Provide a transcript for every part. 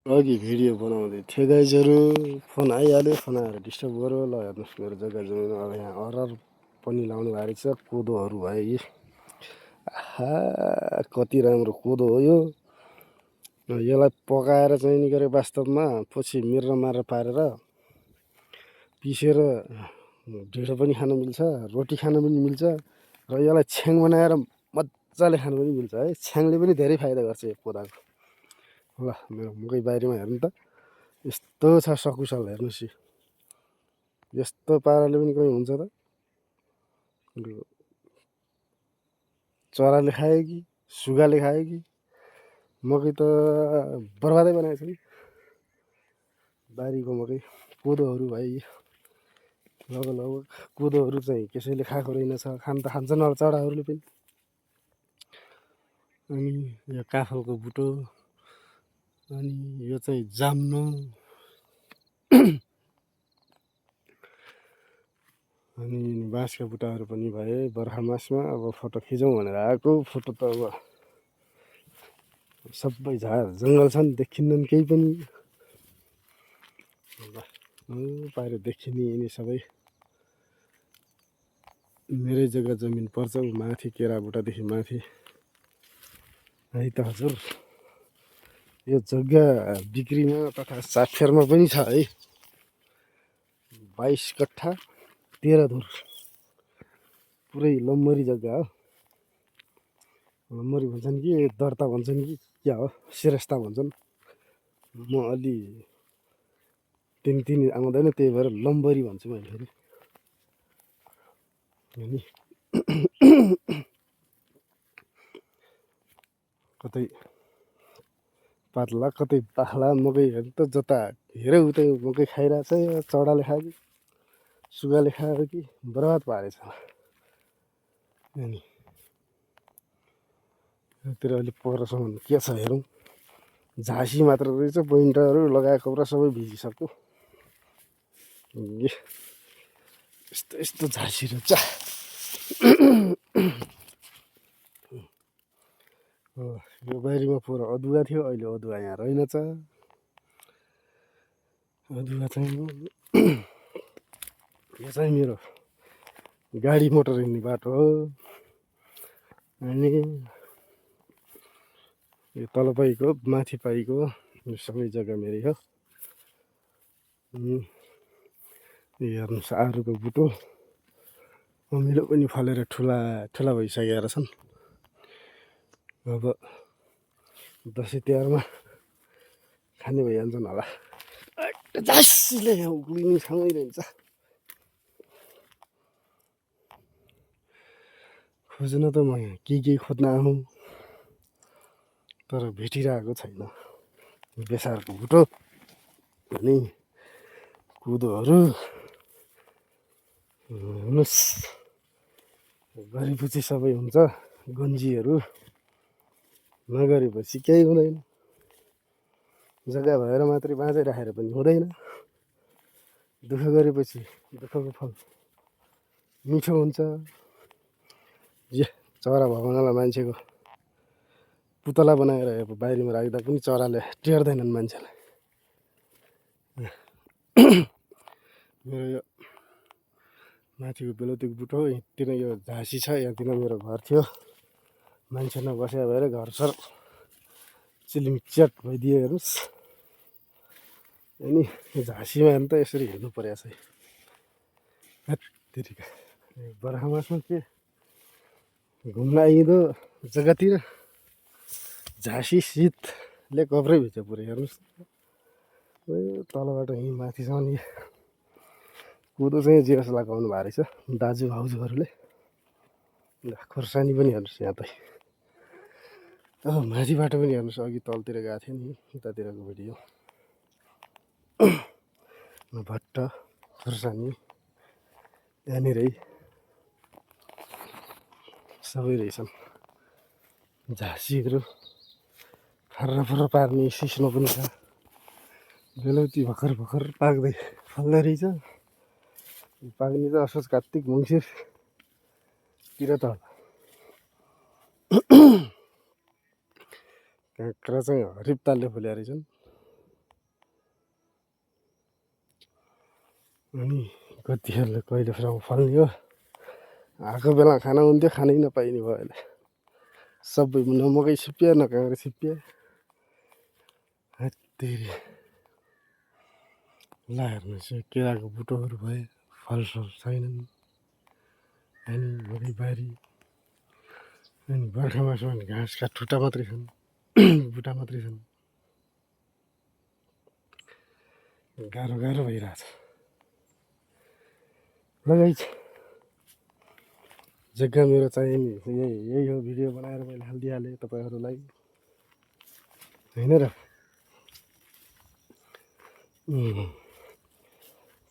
अघि भिडियो बनाउँदै थिएँ गाइजहरू, फोन आइहाल्यो। फोन आएर डिस्टर्ब गर्यो। ल हेर्नुहोस् मेरो जग्गा जमिन अब यहाँ अरर पनि लाउनु भएको रहेछ। कोदोहरू भयो यी। आहा कति राम्रो कोदो हो यो। यसलाई पकाएर चाहिँ नि गरे वास्तवमा पछि मिर्र मारेर पारेर पिसेर ढिँडो पनि खान मिल्छ, रोटी खान पनि मिल्छ र यसलाई छ्याङ बनाएर मजाले खानु पनि मिल्छ है। छ्याङले पनि धेरै फाइदा गर्छ यो कोदाको। ल मेरो मकै बारीमा हेर्नु त यस्तो छ सकुशल। हेर्नुहोस् यस्तो पाराले पनि कहीँ हुन्छ त। चराले खायो कि सुगाले खायो कि मकै त बर्बादै बनाएको छ नि बारीको मकै। कोदोहरू भयो लगभग कोदोहरू चाहिँ कसैले खाएको रहेनछ। खान त खान्छन् अब चराहरूले पनि। अनि यो काफलको बुटो, अनि यो चाहिँ जाम्नो, अनि बाँसका बुट्टाहरू पनि भए बर्खा मासमा। अब फोटो खिचौँ भनेर आएको। फोटो त अब सबै झार जङ्गल छन्, देखिन्नन् केही पनि। पाएर देखिने यिनी सबै मेरै जग्गा जमिन पर्छ माथि केराबुटादेखि माथि है त हजुर। यो जग्गा बिक्रीमा तथा साक्षरमा पनि छ है। 22 कट्ठा 13 धुर पुरै लम्बरी जग्गा हो। लम्बरी भन्छन् कि दर्ता भन्छन् कि क्या हो, श्रेष्ठता भन्छन्। म अलि तिन आउँदैन, त्यही भएर लम्बरी भन्छु मैले फेरि। अनि कतै पातला कतै पाखला मकै हेर्नु त, जता हेऱ्यो उतै मकै खाइरहेछ। चराले खायो कि सुगाले खायो कि बर्बाद पारेछ। अनि यतातिर अलिक परसम्म के छ हेरौँ। झाँसी मात्र रहेछ, पोइन्टरहरू लगाएको पुरा सबै भिजिसक्यो। यस्तो यस्तो झाँसी रहेछ। यो बारीमा पुरा अदुवा थियो, अहिले अदुवा यहाँ रहेनछ। अदुवा चाहिँ यो चाहिँ मेरो गाडी मोटर हिँड्ने बाटो हो। अनि यो तल पाइको माथि पाइको यो सबै जग्गा मेरै हो। हेर्नुहोस् आरुको बुटो अमिलो पनि फलेर ठुला ठुला भइसकेका छन्। अब दसैँ तिहारमा खाने भइहाल्छन् होला। झाँसीले यहाँ उक्लिनेसँगै रहन्छ। खोज्न त म यहाँ के खोज्न आउँ, तर भेटिरहेको छैन। बेसारको बुटो अनि कोदोहरू हेर्नुहोस्, गरेपछि सबै हुन्छ। गन्जीहरू नगरेपछि केही हुँदैन। जग्गा भएर मात्रै बाँझै राखेर पनि हुँदैन। दुःख गरेपछि दुःखको फल मिठो हुन्छ। चरा भगाउनलाई मान्छेको पुतला बनाएर अब बारीमा राख्दा पनि चराले टेर्दैनन् मान्छेलाई। मेरो यो माथिको बेलौतीको बुटो हो। यहाँतिर यो झाँसी छ, यहाँतिर मेरो घर थियो। मान्छे नबस्या भएर घरसर चिलिमच्याट भइदियो। हेर्नुहोस्, अनि झाँसीमा हेर्नु त यसरी हिँड्नु परेको छ। हत्तेरिका बर्खा मासमा के घुम्न आइदो जग्गातिर झाँसी शीतले कब्रै भित्र पुऱ्यो। हेर्नुहोस् तलबाट यहीँ माथिसम्म कोदो चाहिँ जेरस लगाउनु भएको रहेछ दाजु भाउजूहरूले। खोर्सानी पनि हेर्नुहोस् यहाँ त। अब माथिबाट पनि हेर्नुहोस्, अघि तलतिर गएको थियो नि उतातिरको भिडियो। भट्ट खोर्सानी यहाँनिरै सबै रहेछन्। झाँसीहरू फर्र पार्ने सिस्नो पनि छ। बेलौती भर्खर पाक्दै फल्दै रहेछ। पाक्ने त असोज कार्तिक मङ्सिरतिर त होला। काँक्रा चाहिँ हरिब तालले फुल्या रहेछन्। अनि कतिहरूले कहिलेसम्म फल्ने हो आएको बेला खाना हुन्थ्यो खानै नपाइने भयो अहिले सबै न मकै छिप्पियो न काँक्रो छिप्पियो तेरि ला हेर्नुहोस् यो केराको बुटोहरू भए फलफल छैनन् अनि मकैबारी अनि बर्खा मासमा भने घाँसका ठुटा मात्रै छन् बुटा मात्रै छन् गाह्रो गाह्रो भइरहेछ ल गाइस जग्गा मेरो चाहिने यही हो भिडियो बनाएर मैले हालिदिइहालेँ तपाईँहरूलाई होइन र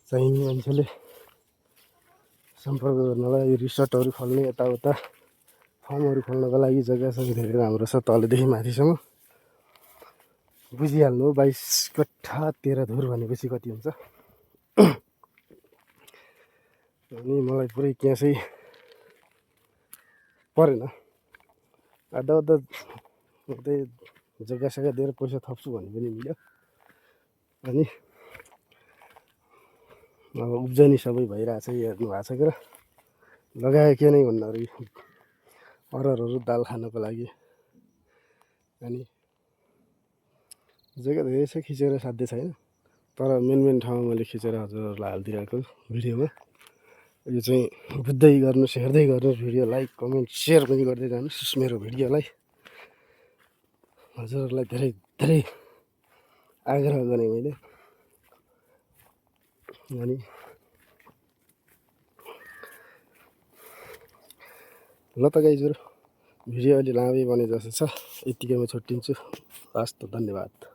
चाहिने मान्छेले सम्पर्क गर्नलाई यो रिसोर्टहरू खोल्ने यताउता फार्महरू खोल्नको लागि जग्गा चाहिँ धेरै राम्रो छ तलदेखि माथिसम्म बुझिहाल्नु 22 कट्ठा 13 धुर भनेपछि कति हुन्छ अनि मलाई पुरै क्यासै परेन आधा आधा त्यही जग्गा सग्गा दिएर पैसा थप्छु भने पनि मिल्यो अनि अब उब्जनी सबै भइरहेछ हेर्नु भएको छ क्या लगायो के नै भन्दाखेरि अरहरहरू दाल खानको लागि अनि जग्गा धेरै छ खिचेर साध्य छैन तर मेन ठाउँमा मैले खिचेर हजुरहरूलाई हालिदिइरहेको भिडियोमा यो चाहिँ बुझ्दै गर्नुहोस् हेर्दै गर्नुहोस् भिडियो लाइक कमेन्ट सेयर पनि गर्दै जानुहोस् मेरो भिडियोलाई हजुरहरूलाई धेरै धेरै आग्रह गरेँ मैले अनि ल त गाइजहरु भिडियो अलि लामै बने जस्तो छ यतिकैमा छुट्टिन्छु हस् त धन्यवाद।